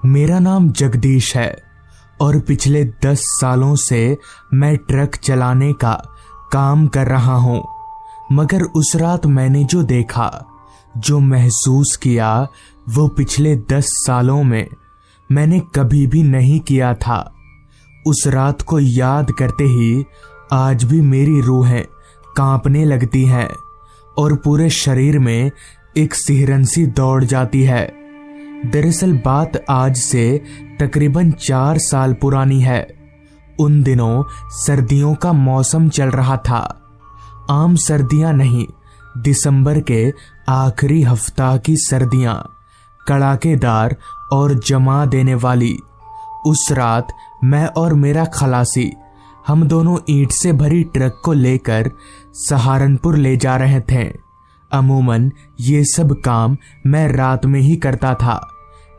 मेरा नाम जगदीश है और पिछले 10 सालों से मैं ट्रक चलाने का काम कर रहा हूं। मगर उस रात मैंने जो देखा, जो महसूस किया, वो पिछले 10 सालों में मैंने कभी भी नहीं किया था। उस रात को याद करते ही आज भी मेरी रूहें कांपने लगती हैं और पूरे शरीर में एक सिहरन सी दौड़ जाती है। दरअसल बात आज से तकरीबन 4 साल पुरानी है। उन दिनों सर्दियों का मौसम चल रहा था। आम सर्दियां नहीं, दिसंबर के आखिरी हफ्ता की सर्दियां, कड़ाकेदार और जमा देने वाली। उस रात मैं और मेरा खलासी, हम दोनों ईंट से भरी ट्रक को लेकर सहारनपुर ले जा रहे थे। अमूमन ये सब काम मैं रात में ही करता था,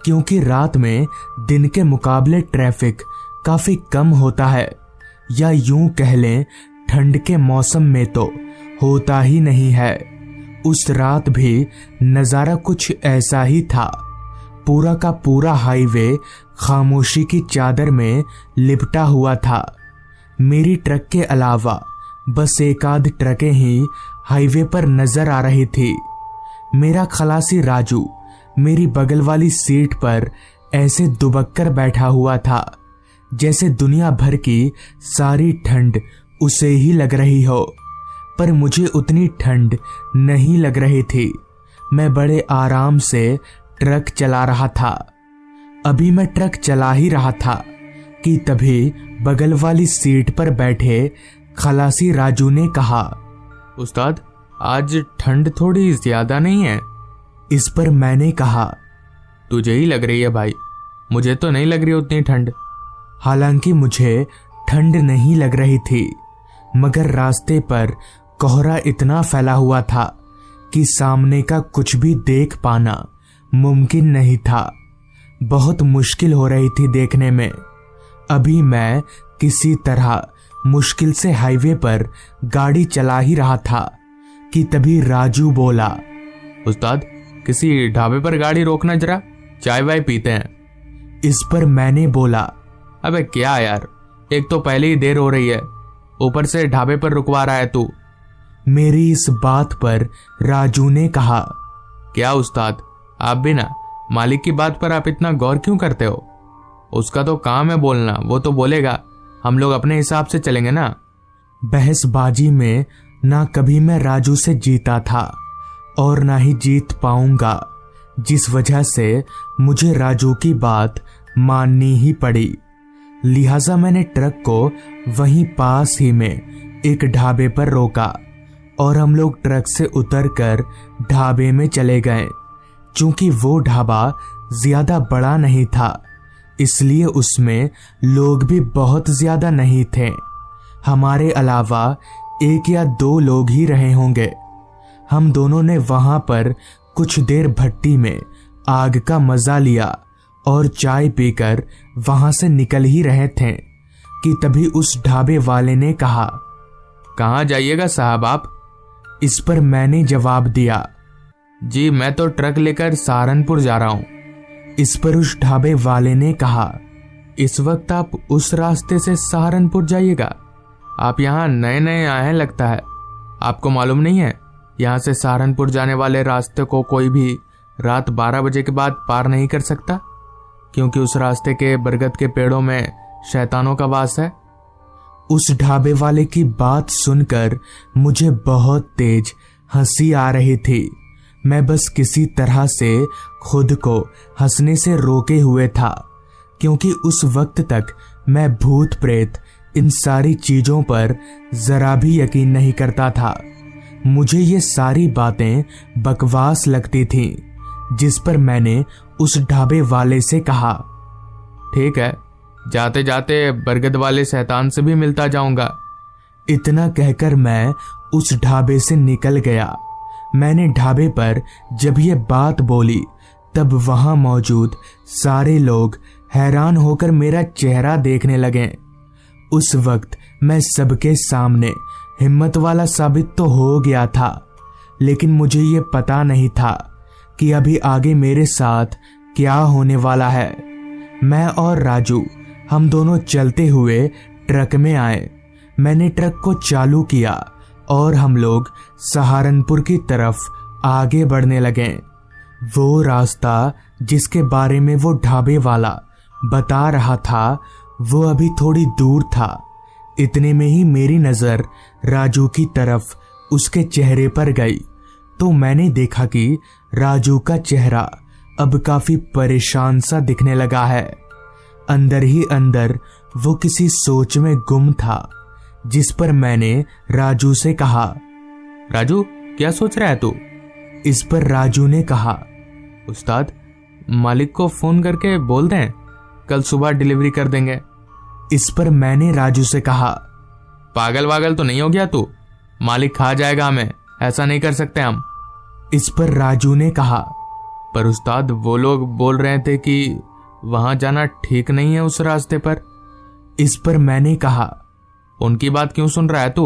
क्योंकि रात में दिन के मुकाबले ट्रैफिक काफी कम होता है, या यूं कह लें ठंड के मौसम में तो होता ही नहीं है। उस रात भी नजारा कुछ ऐसा ही था। पूरा का पूरा हाईवे खामोशी की चादर में लिपटा हुआ था। मेरी ट्रक के अलावा बस एक आध ट्रकें ही हाईवे पर नजर आ रही थी। मेरा खलासी राजू मेरी बगल वाली सीट पर ऐसे दुबक कर बैठा हुआ था जैसे दुनिया भर की सारी ठंड उसे ही लग रही हो। पर मुझे उतनी ठंड नहीं लग रही थी। मैं बड़े आराम से ट्रक चला रहा था। अभी मैं ट्रक चला ही रहा था कि तभी बगल वाली सीट पर बैठे खलासी राजू ने कहा, उस्ताद, आज ठंड थोड़ी ज्यादा नहीं है? इस पर मैंने कहा, तुझे ही लग रही है भाई, मुझे तो नहीं लग रही उतनी ठंड। हालांकि मुझे ठंड नहीं लग रही थी, मगर रास्ते पर कोहरा इतना फैला हुआ था कि सामने का कुछ भी देख पाना मुमकिन नहीं था। बहुत मुश्किल हो रही थी देखने में। अभी मैं किसी तरह मुश्किल से हाईवे पर गाड़ी चला ही रहा था कि तभी राजू बोला, उस्ताद, किसी ढाबे पर गाड़ी रोकना, जरा चाय वाय पीते हैं। इस पर मैंने बोला, अबे क्या यार, एक तो पहले ही देर हो रही है, ऊपर से ढाबे पर रुकवा रहा है तू। मेरी इस बात पर राजू ने कहा, क्या उस्ताद, आप भी ना, मालिक की बात पर आप इतना गौर क्यों करते हो? उसका तो काम है बोलना, वो तो बोलेगा, हम लोग अपने हिसाब से चलेंगे ना। बहसबाजी में ना कभी मैं राजू से जीता था और ना ही जीत पाऊंगा, जिस वजह से मुझे राजू की बात माननी ही पड़ी। लिहाजा मैंने ट्रक को वहीं पास ही में एक ढाबे पर रोका और हम लोग ट्रक से उतरकर ढाबे में चले गए। चूंकि वो ढाबा ज्यादा बड़ा नहीं था, इसलिए उसमें लोग भी बहुत ज्यादा नहीं थे। हमारे अलावा 1 या 2 लोग ही रहे होंगे। हम दोनों ने वहां पर कुछ देर भट्टी में आग का मजा लिया और चाय पीकर वहां से निकल ही रहे थे कि तभी उस ढाबे वाले ने कहा, कहाँ जाइएगा साहब आप? इस पर मैंने जवाब दिया, जी मैं तो ट्रक लेकर सहारनपुर जा रहा हूं। इस पर उस ढाबे वाले ने कहा, इस वक्त आप उस रास्ते से सहारनपुर जाइएगा? आप यहाँ नए नए आए हैं लगता है, आपको मालूम नहीं है यहाँ से सहारनपुर जाने वाले रास्ते को कोई भी रात 12 बजे के बाद पार नहीं कर सकता, क्योंकि उस रास्ते के बरगद के पेड़ों में शैतानों का वास है। उस ढाबे वाले की बात सुनकर मुझे बहुत तेज हंसी आ रही थी। मैं बस किसी तरह से खुद को हंसने से रोके हुए था, क्योंकि उस वक्त तक मैं भूत प्रेत इन सारी चीजों पर जरा भी यकीन नहीं करता था। मुझे ये सारी बातें बकवास लगती थीं, जिस पर मैंने उस ढाबे वाले से कहा, ठीक है, जाते जाते बरगद वाले शैतान से भी मिलता जाऊंगा। इतना कहकर मैं उस ढाबे से निकल गया। मैंने ढाबे पर जब ये बात बोली, तब वहां मौजूद सारे लोग हैरान होकर मेरा चेहरा देखने लगे। उस वक्त मैं सबके सामने हिम्मत वाला साबित तो हो गया था, लेकिन मुझे ये पता नहीं था कि अभी आगे मेरे साथ क्या होने वाला है। मैं और राजू हम दोनों चलते हुए ट्रक में आए। मैंने ट्रक को चालू किया और हम लोग सहारनपुर की तरफ आगे बढ़ने लगे। वो रास्ता जिसके बारे में वो ढाबे वाला बता रहा था वो अभी थोड़ी दूर था। इतने में ही मेरी नजर राजू की तरफ उसके चेहरे पर गई तो मैंने देखा कि राजू का चेहरा अब काफी परेशान सा दिखने लगा है। अंदर ही अंदर वो किसी सोच में गुम था, जिस पर मैंने राजू से कहा, राजू क्या सोच रहा है तू? इस पर राजू ने कहा, उस्ताद मालिक को फोन करके बोल दें, कल सुबह डिलीवरी कर देंगे। इस पर मैंने राजू से कहा, पागल वागल तो नहीं हो गया तू? मालिक खा जाएगा हमें, ऐसा नहीं कर सकते हम। इस पर राजू ने कहा, पर उस्ताद वो लोग बोल रहे थे कि वहां जाना ठीक नहीं है उस रास्ते पर। इस पर मैंने कहा, उनकी बात क्यों सुन रहा है तू?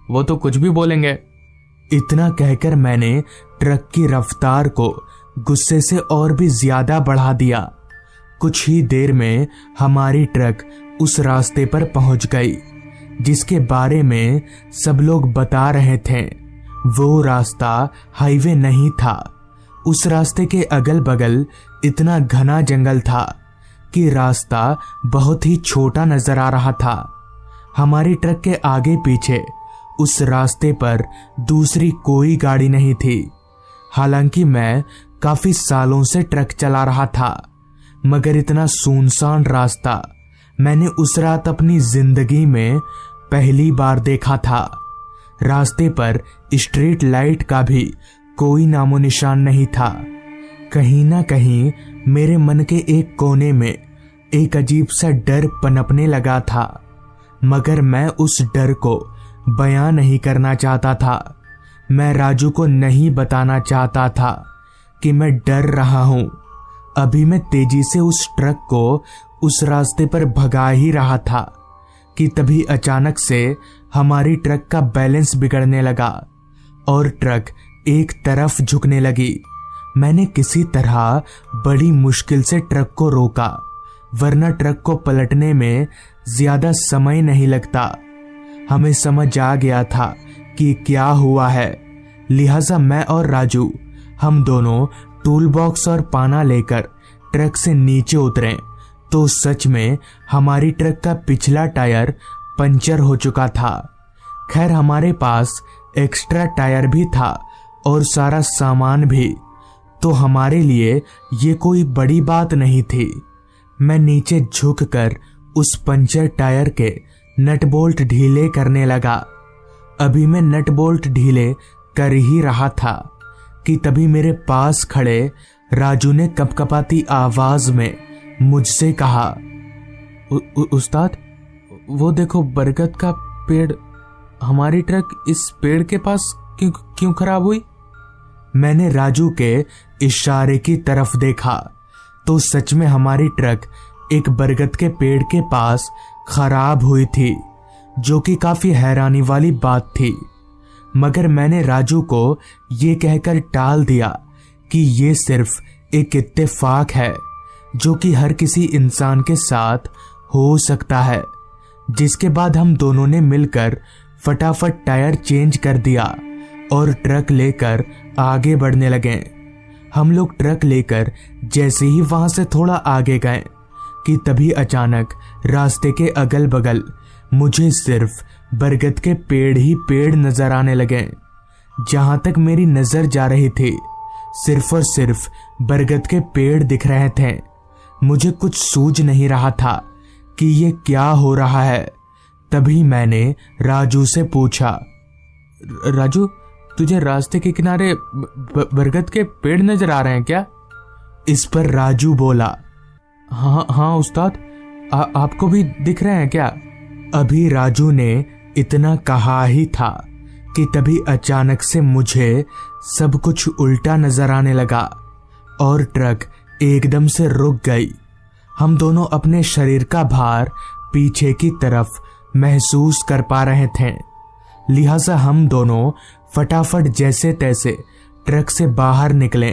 वो तो कुछ भी बोलेंगे। इतना कहकर मैंने ट्रक की रफ्तार को गुस्से से और भी ज्यादा बढ़ा दिया। कुछ ही देर में हमारी ट्रक उस रास्ते पर पहुंच गई जिसके बारे में सब लोग बता रहे थे। वो रास्ता हाईवे नहीं था। उस रास्ते के अगल बगल इतना घना जंगल था कि रास्ता बहुत ही छोटा नजर आ रहा था। हमारी ट्रक के आगे पीछे उस रास्ते पर दूसरी कोई गाड़ी नहीं थी। हालांकि मैं काफी सालों से ट्रक चला रहा था, मगर इतना सुनसान रास्ता मैंने उस रात अपनी जिंदगी में पहली बार देखा था। रास्ते पर स्ट्रीट लाइट का भी कोई नामो निशान नहीं था। कहीं ना कहीं मेरे मन के एक कोने में एक अजीब सा डर पनपने लगा था, मगर मैं उस डर को बयां नहीं करना चाहता था। मैं राजू को नहीं बताना चाहता था कि मैं डर रहा हूं। अभी मैं तेजी से उस ट्रक को उस रास्ते पर भगा ही रहा था कि तभी अचानक से हमारी ट्रक का बैलेंस बिगड़ने लगा और ट्रक एक तरफ झुकने लगी। मैंने किसी तरह बड़ी मुश्किल से ट्रक को रोका, वरना ट्रक को पलटने में ज्यादा समय नहीं लगता। हमें समझ आ गया था कि क्या हुआ है, लिहाजा मैं और राजू हम दोनों टूल बॉक्स और पाना लेकर ट्रक से नीचे उतरे तो सच में हमारी ट्रक का पिछला टायर पंचर हो चुका था। खैर हमारे पास एक्स्ट्रा टायर भी था और सारा सामान भी, तो हमारे लिए ये कोई बड़ी बात नहीं थी। मैं नीचे झुककर उस पंचर टायर के नट बोल्ट ढीले करने लगा। अभी मैं नट बोल्ट ढीले कर ही रहा था कि तभी मेरे पास खड़े राजू ने कपकपाती आवाज में मुझसे कहा, उस्ताद वो देखो बरगद का पेड़, हमारी ट्रक इस पेड़ के पास क्यों खराब हुई? मैंने राजू के इशारे की तरफ देखा तो सच में हमारी ट्रक एक बरगद के पेड़ के पास खराब हुई थी, जो कि काफी हैरानी वाली बात थी। मगर मैंने राजू को ये कहकर टाल दिया कि ये सिर्फ एक इत्तेफाक है जो कि हर किसी इंसान के साथ हो सकता है। जिसके बाद हम दोनों ने मिलकर फटाफट टायर चेंज कर दिया और ट्रक लेकर आगे बढ़ने लगे। हम लोग ट्रक लेकर जैसे ही वहां से थोड़ा आगे गए कि तभी अचानक रास्ते के अगल बगल मुझे सिर्फ बरगद के पेड़ ही पेड़ नजर आने लगे। जहां तक मेरी नजर जा रही थी सिर्फ और सिर्फ बरगद के पेड़ दिख रहे थे। मुझे कुछ सूझ नहीं रहा था कि ये क्या हो रहा है। तभी मैंने राजू से पूछा, राजू तुझे रास्ते के किनारे बरगद के पेड़ नजर आ रहे हैं क्या? इस पर राजू बोला, हाँ उस्ताद, आपको भी दिख रहे हैं क्या? अभी राजू ने इतना कहा ही था कि तभी अचानक से मुझे सब कुछ उल्टा नजर आने लगा और ट्रक एकदम से रुक गई। हम दोनों अपने शरीर का भार पीछे की तरफ महसूस कर पा रहे थे, लिहाजा हम दोनों फटाफट जैसे तैसे ट्रक से बाहर निकले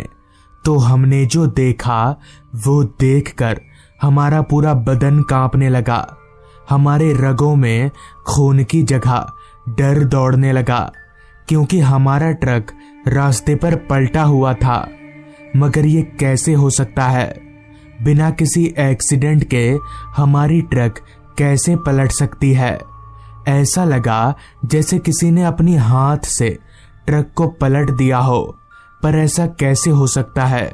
तो हमने जो देखा वो देखकर हमारा पूरा बदन कांपने लगा। हमारे रगों में खून की जगह डर दौड़ने लगा, क्योंकि हमारा ट्रक रास्ते पर पलटा हुआ था। मगर ये कैसे हो सकता है? बिना किसी एक्सीडेंट के हमारी ट्रक कैसे पलट सकती है? ऐसा लगा जैसे किसी ने अपनी हाथ से ट्रक को पलट दिया हो। पर ऐसा कैसे हो सकता है?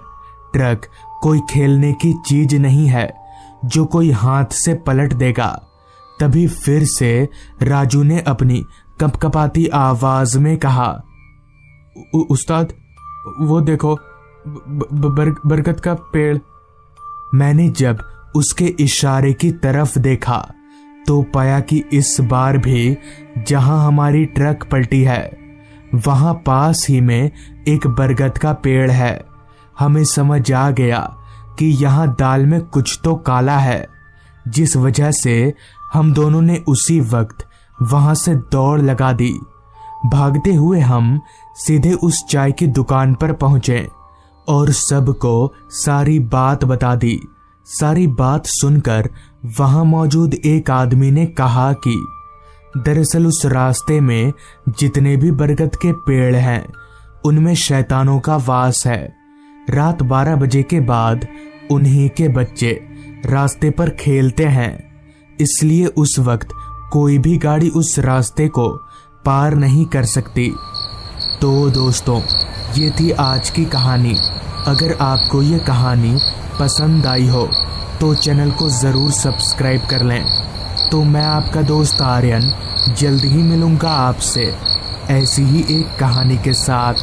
ट्रक कोई खेलने की चीज नहीं है जो कोई हाथ से पलट देगा। तभी फिर से राजू ने अपनी कपकपाती आवाज में कहा, उस्ताद, वो देखो, बरगद का पेड़। मैंने जब उसके इशारे की तरफ देखा तो पाया कि इस बार भी जहां हमारी ट्रक पलटी है वहां पास ही में एक बरगद का पेड़ है। हमें समझ आ गया कि यहाँ दाल में कुछ तो काला है, जिस वजह से हम दोनों ने उसी वक्त वहां से दौड़ लगा दी। भागते हुए हम सीधे उस चाय की दुकान पर पहुंचे और सबको सारी बात बता दी। सारी बात सुनकर वहां मौजूद एक आदमी ने कहा कि दरअसल उस रास्ते में जितने भी बरगद के पेड़ हैं उनमें शैतानों का वास है। रात 12 बजे के बाद उन्हीं के बच्चे रास्ते पर खेलते हैं, इसलिए उस वक्त कोई भी गाड़ी उस रास्ते को पार नहीं कर सकती। तो दोस्तों, ये थी आज की कहानी। अगर आपको ये कहानी पसंद आई हो तो चैनल को ज़रूर सब्सक्राइब कर लें। तो मैं आपका दोस्त आर्यन जल्द ही मिलूंगा आपसे ऐसी ही एक कहानी के साथ।